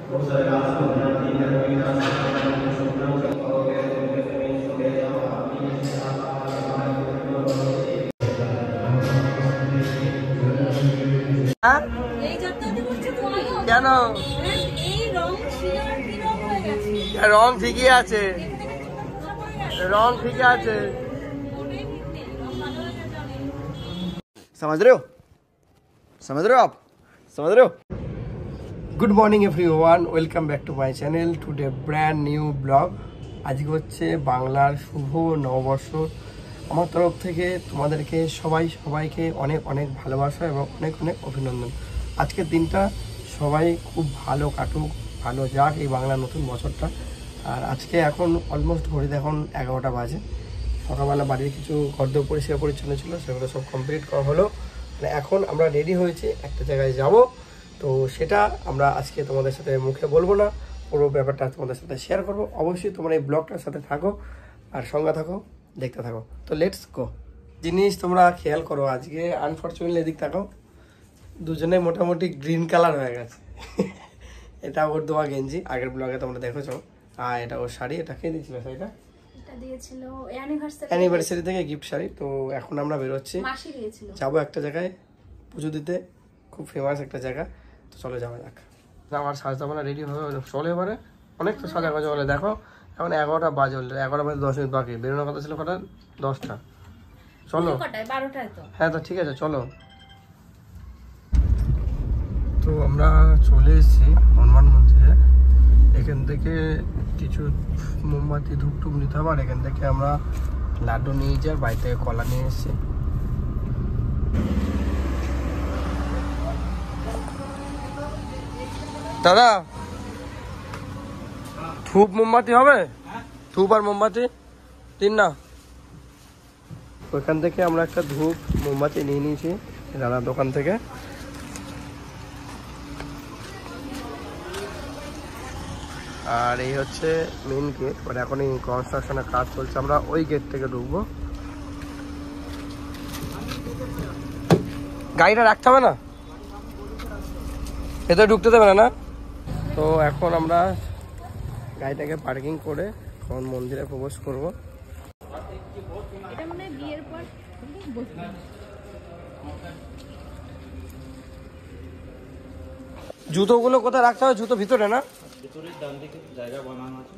কেন রং ঠিকই আছে, রং ঠিকই আছে। समझ रहे हो, समझ रहे हो आप, समझ रहे हो। Good morning everyone, welcome back to my channel. Today brand new vlog. আজকে হচ্ছে বাংলার শুভ নববর্ষ। আমার তরফ থেকে তোমাদেরকে সবাইকে অনেক অনেক ভালোবাসা এবং অনেক অনেক অভিনন্দন। আজকের দিনটা সবাই খুব ভালো কাটুক, ভালো যাক এই বাংলা নতুন বছরটা। আর আজকে এখন অলমোস্ট ঘড়িতে এখন 11টা বাজে। সকালবেলা বাড়ির কিছু ঘরদোর পরিষ্কার পরিচ্ছন্ন ছিল, সেগুলো সব কমপ্লিট করা হলো। এখন আমরা রেডি হয়েছি, একটা জায়গায় যাব। তো সেটা আমরা আজকে তোমাদের সাথে মুখে বলবো না, পুরো ব্যাপারটা তোমাদের সাথে শেয়ার করব। অবশ্যই তোমরা এই ব্লগটার সাথে থাকো আর সঙ্গে থাকো, দেখতে থাকো। তো লেটস গো। জিনিস তোমরা খেয়াল করো, আজকে আনফর্চুনেটলি এদিক থাকো, দুজনে মোটামুটি গ্রিন কালার হয়ে গেছে। এটা ওর দেওয়া গেঞ্জি, আগের ব্লগে তোমরা দেখেছো। আর এটা ওর শাড়ি, এটা কে দিয়েছিল শাড়িটা? এটা দিয়েছিল অ্যানিভার্সারি থেকে গিফট শাড়ি। তো এখন আমরা বেরোচ্ছি, যাবো একটা জায়গায় পুজো দিতে, খুব ফেমাস একটা জায়গা। তো চলো যাওয়া যাক। আমার সাজদামানা রেডি হয়ে চলে, এবারে অনেক তো সাজা গজা বলে। দেখো এখন 11টা বাজে, 11টা বাজে 10 মিনিট বাকি। বেরোনোর কথা ছিল কটা? 10টা। চলো, 12টায় তো। হ্যাঁ, তো ঠিক আছে, চলো। তো আমরা চলে এসেছি হনুমান মন্দিরে। এখান থেকে কিছু মোমবাতি ধূপটুপ নিতে হবে। আর এখান থেকে আমরা লাড্ডু নিয়ে যাই, বাড়ি থেকে কলা নিয়ে এসেছি। দাদা, ধূপ মোমবাতি হবে? ধূপ আর মোমবাতি তিন না। ওইখান থেকে আমরা একটা ধূপ মোমবাতি নিয়ে নিয়েছি দাদার দোকান থেকে। আর এই হচ্ছে মেন গেট, মানে এখন এই কনস্ট্রাকশনের কাজ চলছে। আমরা ওই গেট থেকে ঢুকবো। গাড়িটা রাখতে হবে না, ভেতরে ঢুকতে দেবে না না। তো এখন আমরা গাড়িটাকে পার্কিং করে এখন মন্দিরে প্রবেশ করব। জুতোগুলো কোথায় রাখতে হবে? জুতো ভিতরে না? ভিতরে ডান দিকে জায়গা বানানো আছে।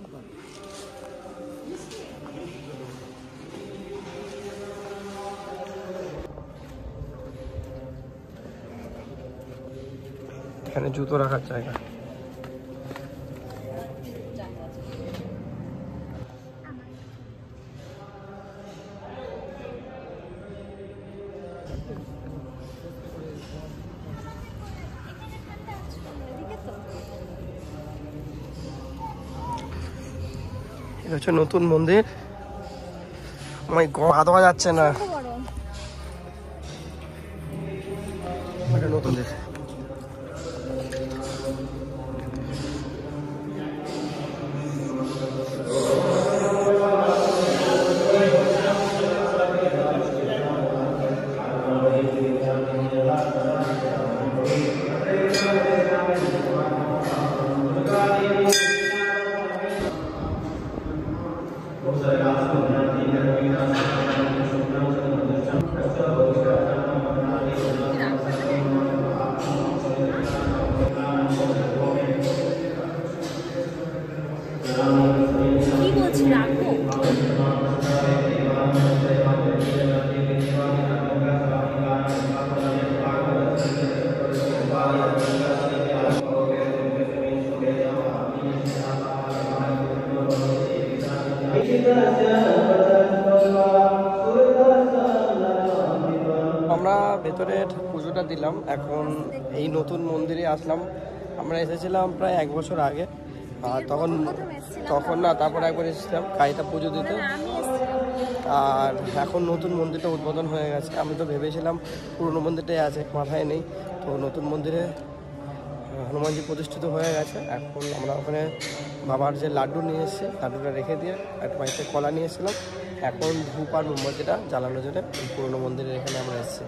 এখানে জুতো রাখার জায়গা। এটা হচ্ছে নতুন মন্দির। আমার হাত ধোয়া যাচ্ছে না, নতুন মন্দির। আমরা ভেতরে পুজোটা দিলাম, এখন এই নতুন মন্দিরে আসলাম। আমরা এসেছিলাম প্রায় 1 বছর আগে, আর তখন না, তারপর একবার এসেছিলাম গাড়িটা পুজো দিতে। আর এখন নতুন মন্দিরটা উদ্বোধন হয়ে গেছে। আমি তো ভেবেছিলাম পুরনো মন্দিরটাই আছে, মাথায় নেই। তো নতুন মন্দিরে হনুমানজি প্রতিষ্ঠিত হয়ে গেছে। এখন আমরা ওখানে বাবার যে লাড্ডু নিয়ে এসেছি, লাড্ডুটা রেখে দিয়ে একটা বাড়িতে কলা নিয়ে এসেছিলাম। এখন ধূপ আর মোমবাতিটা জ্বালানোর জন্য পুরনো মন্দিরের এখানে আমরা এসেছি।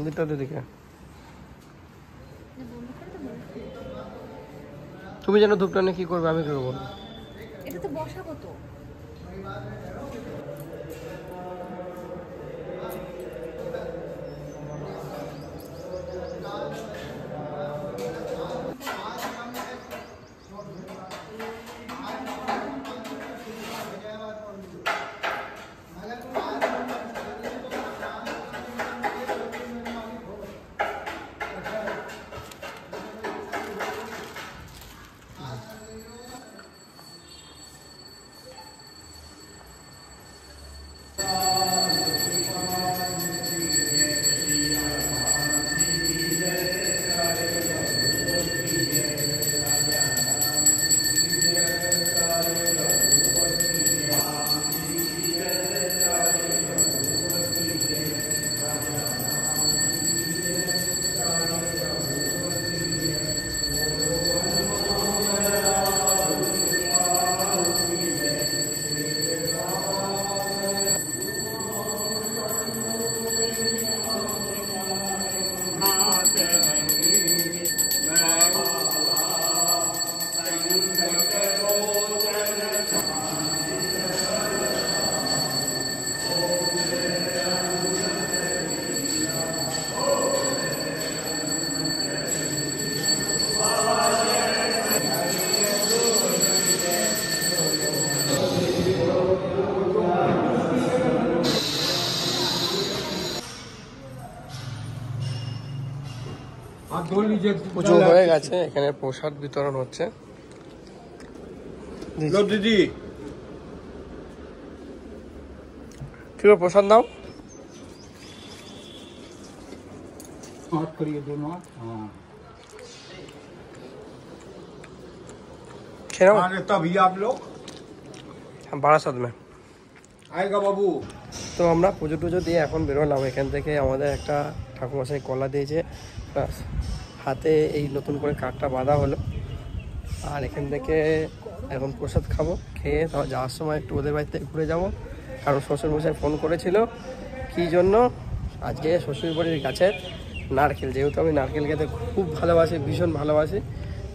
মন্দিরটা দিকে। তুমি জানো ধূপটা নিয়ে কি করবে, আমি কি করবো? এটা তো বসাবো তো। পুজো হয়ে গেছে, এখানে প্রসাদ বিতরণ হচ্ছে। দিদি ঠিক আছে, প্রসাদ নাও। तभी आप लोग বারাসাত में आएगा बाबू। তো আমরা পুজো টুজো দিয়ে এখন বেরোলাম এখান থেকে। আমাদের একটা ঠাকুরমশাই কলা দিয়েছে, প্লাস হাতে এই নতুন করে কাঠটা বাঁধা হলো। আর এখান থেকে এখন প্রসাদ খাবো, খেয়ে তারপর যাওয়ার সময় একটু ওদের বাড়িতে ঘুরে যাব। কারণ শ্বশুরমশাই ফোন করেছিল কী জন্য, আজকে শ্বশুরবাড়ির গাছের নারকেল, যেহেতু আমি নারকেল খেতে খুব ভালোবাসি, ভীষণ ভালোবাসি,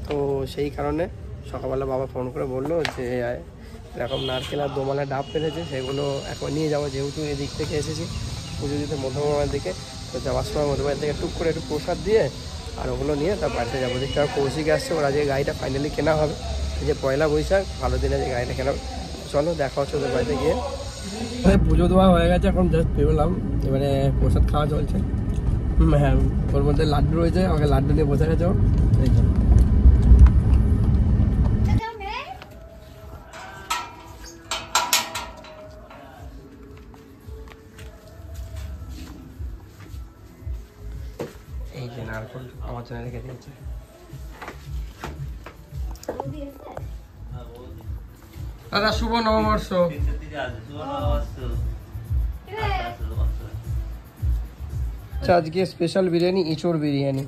তো সেই কারণে সকালবেলা বাবা ফোন করে বললো যে এরকম নারকেল আর দোমালা ডাব পেরেছে, সেগুলো এখন নিয়ে যাবো। যেহেতু এদিক থেকে এসেছি পুজো দিতে মধ্যমার দিকে, তো যাওয়ার সময় মধ্যমার দিকে টুক করে একটু প্রসাদ দিয়ে আর ওগুলো নিয়ে তার বাড়িতে যাবো। দেখতে হবে কৌশিক আসছে, ওরা যে গাড়িটা ফাইনালি কেনা হবে, যে পয়লা বৈশাখ ভালো দিনে যে গাড়িটা কেনা হবে। চলো দেখা হচ্ছে ওদের বাড়িতে গিয়ে। পুজো দেওয়া হয়ে গেছে, এখন জাস্ট বেরোলাম, এবারে প্রসাদ খাওয়া চলছে। হ্যাঁ, ওর মধ্যে লাড্ডু রয়েছে, আমাকে লাড্ডু নিয়ে বসে গেছে। এই জন্য এই যে নারকেল আমার জন্য রেখে দিয়েছে। দাদা শুভ নববর্ষ। আজকে স্পেশাল বিরিয়ানি, ইঁচড় বিরিয়ানি।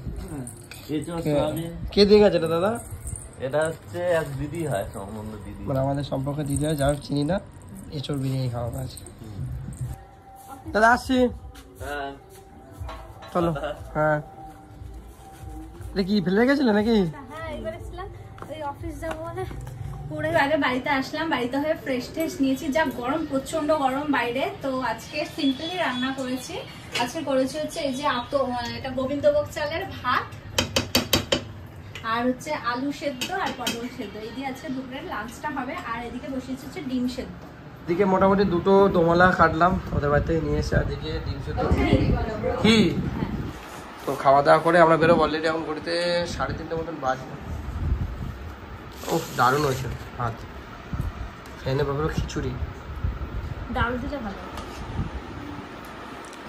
কে দিয়ে গেছে এটা দাদা? এটা হচ্ছে এক দিদি হয়, সম্বন্ধ দিদি, মানে আমাদের সম্পর্কে দিদি হয়, যার চিনি না। ইঁচড় বিরিয়ানি খাওয়া আজকে। দাদা আসছি। হ্যাঁ চলো। হ্যাঁ, এটা কি ফেলে গেছিলে নাকি? হ্যাঁ, এবার এসেছিলাম ওই অফিস যাবো বলে পুরো আগে বাড়িতে আসলাম। বাড়িতে হয়ে ফ্রেশ ট্রেশ নিয়েছি, যা গরম, প্রচন্ড গরম বাইরে। তো আজকে সিম্পলি রান্না করেছি। আজকে করেছি হচ্ছে এই যে এটা গোবিন্দভোগ চালের ভাত, আর হচ্ছে আলু সেদ্ধ আর পটল সেদ্ধ। এই দিয়ে আজকে দুপুরের লাঞ্চটা হবে। আর এদিকে বসিয়েছি হচ্ছে ডিম সেদ্ধ। এদিকে মোটামুটি দুটো দোমলা কাটলাম, ওদের বাড়িতে নিয়ে এসে আদিকে ডিম সেদ্ধ কি। তো খাওয়া দাওয়া করে আমরা বেরোবো। অলরেডি এখন ঘড়িতে 3:30 মতন বাজবে। ও দারুণ হয়েছে ভাত, এনে বাবার খিচুড়ি, ডাল দিলে ভালো।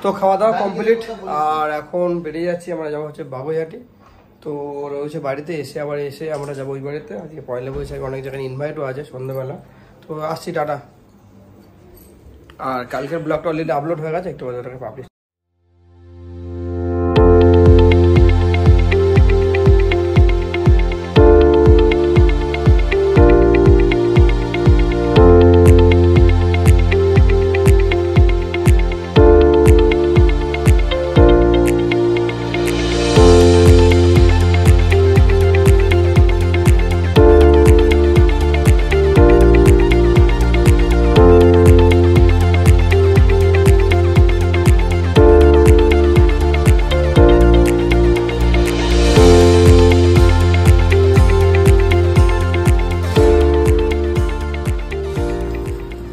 তো খাওয়া দাওয়া কমপ্লিট, আর এখন বেরিয়ে যাচ্ছি। আমরা যাবো হচ্ছে বাবুইহাটি। তো রয়েছে বাড়িতে, এসে আবার এসে আমরা যাবো ওই বাড়িতে। আজকে পয়লা বৈশাখ, অনেক জায়গায় ইনভাইটও আছে সন্ধ্যাবেলা। তো আসছি, টাটা। আর কালকের ব্লগটা অলরেডি আপলোড হয়ে গেছে, একটু ওটাকে পাবলিশ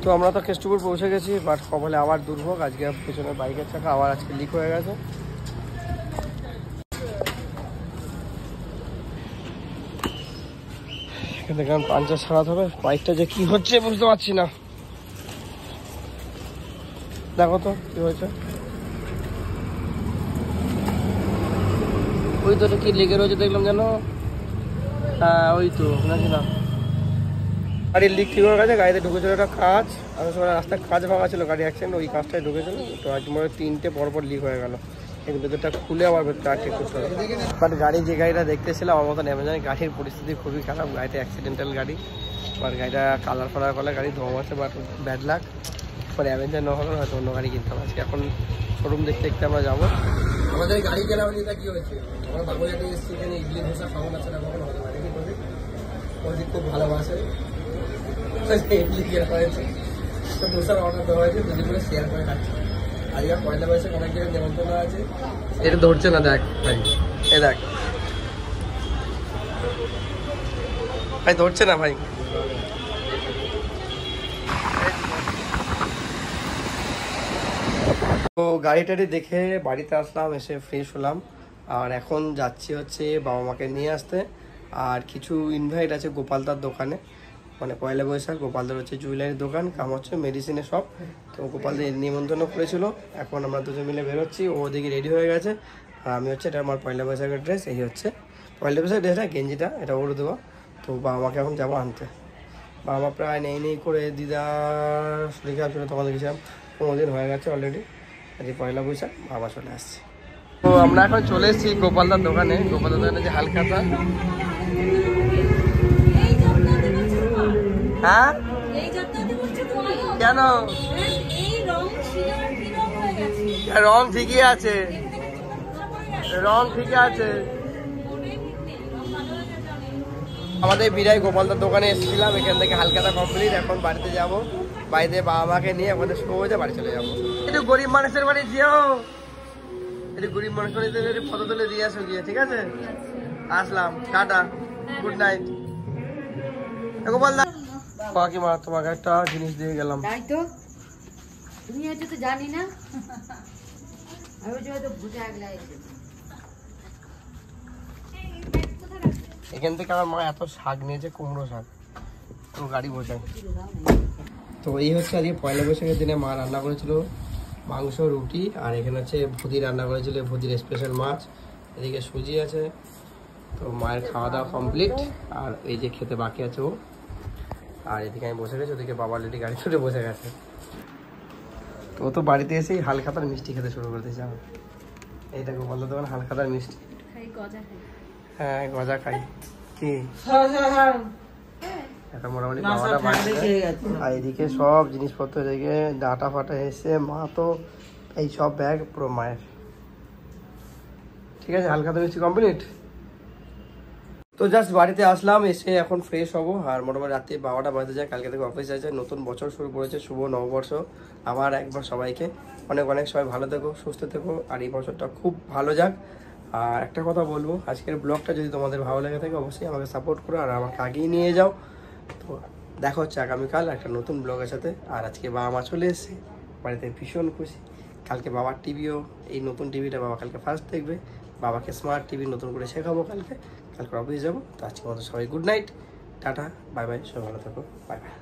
তো আমরা তো কেষ্টপুর পৌঁছে গেছি, বাট কপালে আবার দুর্ভোগ, আজকে পেছনের বাইকের চাকা আবার আজকে লিক হয়ে গেছে। এখান থেকে পাঞ্চার সারাতে হবে, বাইকটা যে কি হচ্ছে বুঝতে পারছি না। দেখো তো কি হয়েছে, ওই তো কি লেগে রয়েছে দেখলাম যেন। হ্যাঁ ওই তো নাকি না, গাড়ির লিক ঠিক হয়ে গেছে, গাড়িতে ঢুকেছিল একটা কাজ, আমার সময় রাস্তায় কাজ ভাঙা ছিল, গাড়ি অ্যাক্সিডেন্ট, ওই কাজটায় ঢুকেছিল। তো আজ মনে হয় 3টে পরপর লিক হয়ে গেল, কিন্তু ভেতরটা খুলে আবার ভেতরটা ঠিক করতে হবে। বাট গাড়ি যে গাড়িটা দেখতেছিলাম আমার মতো নেমে যায়, গাড়ির পরিস্থিতি খুবই খারাপ, গাড়িটা অ্যাক্সিডেন্টাল গাড়ি। বাট গাড়িটা কালার ফালার করলে গাড়ি ধোয়া আছে, বাট ব্যাড লাক। পরে অ্যাভেঞ্জার না হলে হয়তো অন্য গাড়ি কিনতে হবে। আজকে এখন শোরুম দেখতে দেখতে আমরা যাবো। আমাদের গাড়ি কেনা হলে এটা কী হয়েছে, আমরা বাবুঘাটে এসেছি, এখানে ইডলি ধোসা খাবো না, সেটা কখনো হতে পারে। ওদের খুব ভালোবাসে, ইডলি কেনা হয়েছে, তো ধোসার অর্ডার দেওয়া হয়েছে, দুদিন করে শেয়ার করে খাচ্ছি। আজকে পয়লা বৈশাখ অনেক জায়গায় নেমন্তন্ন আছে। এটা ধরছে না, দেখ ভাই, এ দেখ ভাই, ধরছে না ভাই। তো গাড়ি টাড়ি দেখে বাড়িতে আসলাম, এসে ফ্রেশ হলাম, আর এখন যাচ্ছি হচ্ছে বাবা মাকে নিয়ে আসতে। আর কিছু ইনভাইট আছে গোপালদার দোকানে, মানে পয়লা বৈশাখ গোপালদার হচ্ছে জুয়েলারির দোকান, কাম হচ্ছে মেডিসিনের শপ। তো গোপালদের নিমন্ত্রণ করেছিল, এখন আমরা দুজন মিলে বেরোচ্ছি। ও ওদিকে রেডি হয়ে গেছে, আর আমি হচ্ছে, এটা আমার পয়লা বৈশাখের ড্রেস, এই হচ্ছে পয়লা বৈশাখ ড্রেসটা, গেঞ্জিটা এটা ওর দেওয়া। তো বাবা মাকে এখন যাবো আনতে। বাবা মা প্রায় নেই করে দিদার শরীর খারাপ ছিল, তখন দেখেছিলাম 15 দিন হয়ে গেছে অলরেডি। আজকে পয়লা বৈশাখ, বাবা চলে আসছে। তো আমরা এখন চলে এসেছি গোপালদার দোকানে। গোপালদার দোকানে যে হালখাতা, হ্যাঁ কেন রং ঠিকই আছে, রং ঠিকই আছে। আমাদের বিরাই গোপালদার দোকানে এসেছিলাম, এখান থেকে হালখাতা কমপ্লিট। এখন বাড়িতে যাব, বাড়িতে বাবা মাকে নিয়ে আমাদের শো হয়ে বাড়ি চলে যাবো। একটু গরিব মানুষের বাড়ি যেও, একটু গরিব মানুষ বাড়িতে একটু ফটো তুলে দিয়ে আসো গিয়ে, ঠিক আছে? আসলাম, টাটা, গুড নাইট। গোপালদা কাকিমা, তোমাকে একটা জিনিস দিয়ে গেলাম। তাই তো, তুমি হয়তো তো জানি না, আমি হয়তো ভুটে আগলা এসেছি। এখান থেকে আমার মা এত শাক নিয়েছে, কুমড়ো শাক, পুরো গাড়ি বোঝায়। তো এই হচ্ছে আজকে পয়লা বৈশাখের দিনে মা রান্না করেছিল মাংস, রুটি, আর এখানে হচ্ছে ভুদি রান্না করেছিল, ভুদির স্পেশাল মাছ, এদিকে সুজি আছে। তো মায়ের খাওয়া দাওয়া কমপ্লিট, আর এই যে খেতে বাকি আছে ও। আর এদিকে আমি বসে গেছি, ওদিকে বাবা লেডি গাড়ি ছুটে বসে গেছে। তো ও তো বাড়িতে এসেই হালখাতার মিষ্টি খেতে শুরু করে দিয়েছে। এইটা গোপাল দোকান হালখাতার মিষ্টি, হ্যাঁ গজা খাই কি এটা মোটামুটি বাবাটা বাড়ছে। আর এদিকে সব জিনিসপত্র, এদিকে ডাটা ফাটা এসে, মা তো এই সব ব্যাগ পুরো মায়ের। ঠিক আছে, হালখাতা মিষ্টি কমপ্লিট। তো জাস্ট বাড়িতে আসলাম, এসে এখন ফ্রেশ হবো। আর মোটামুটি রাত্রি 12টা বাজতে যায়, কালকে থেকে অফিস আছে। নতুন বছর শুরু করেছে, শুভ নববর্ষ আবার একবার সবাইকে। অনেক অনেক সবাই ভালো থেকো, সুস্থ থেকো, আর এই বছরটা খুব ভালো যাক। আর একটা কথা বলবো, আজকের ব্লগটা যদি তোমাদের ভালো লেগে থাকে অবশ্যই আমাকে সাপোর্ট করো, আর আমাকে আগিয়ে নিয়ে যাও। তো দেখা হচ্ছে আগামীকাল একটা নতুন ব্লগের সাথে। আর আজকে বাবা মা চলে এসেছে, বাড়িতে ভীষণ খুশি। কালকে বাবার টিভিও, এই নতুন টিভিটা বাবা কালকে ফার্স্ট দেখবে। বাবাকে স্মার্ট টিভি নতুন করে শেখাবো কালকে অফিস যাবো। তো আজকে আমাদের সবাই good night, tata, bye bye, সবাই ভালো থাকো, বাই বাই।